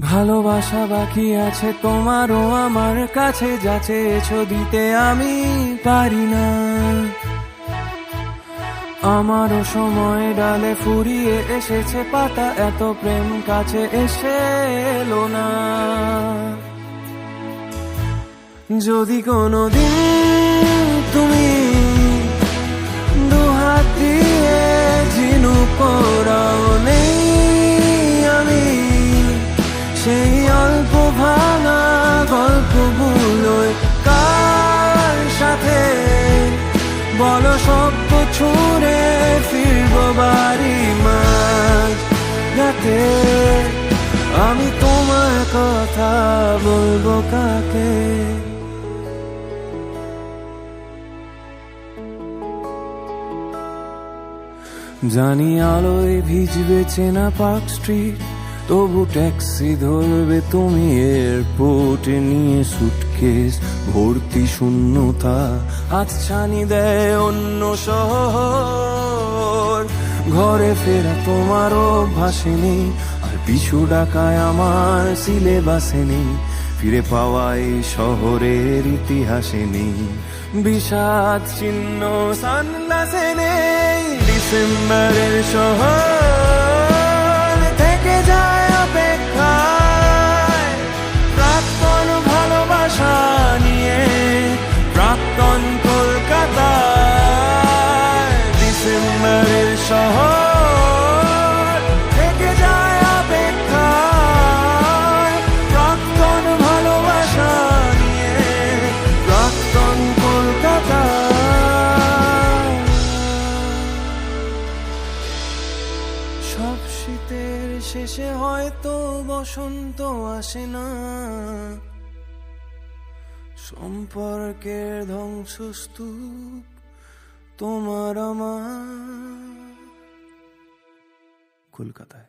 ভালোবাসা বাকি আছে তোমারও আমার কাছে, যা চেয়েছো দিতে আমি পারি না। আমারও সময় ডালে ফুরিয়ে এসেছে পাতা, এত প্রেম কাছে এসে এলো না। যদি কোনোদিন তুমি দুহাত দিয়ে ঝিনুক পোড়াও, নেই আমি সেই অল্প ভাঙা গল্পগুলোয় কার সাথে বলো শব্দ ছুঁড়ে ফিরবো বাড়ি মাঝ রাতে। আমি তোমার কথা বলবো কাকে? জানি আলোয় ভিজবে চেনা পার্ক স্ট্রিট, তবু ট্যাক্সি ধরবে তুমি এয়ারপোর্টে, নিয়ে সুটকেস ভর্তি শূন্যতা হাতছানি দেয় অন্য শহর। ঘরে ফেরা তোমার অভ্যাসে নেই, আর পিছু ডাকায় আমার সিলেবাসে নেই, ফিরে পাওয়া এই শহরের ইতিহাসে নেই। বিষাদ চিহ্ন সানগ্লাসে নেই, ডিসেম্বরের শহর থেকে যায় অপেক্ষায় প্রাক্তন ভালোবাসা নিয়ে, প্রাক্তন কলকাতায়। ডিসেম্বরের শহর থেকে যায় অপেক্ষায় প্রাক্তন ভালোবাসা নিয়ে, প্রাক্তন কলকাতা। সব শীতের শেষে হয়তো বসন্ত আসে না, সম্পর্কের ধ্বংসস্তূপ তোমার আমার কলকাতায়।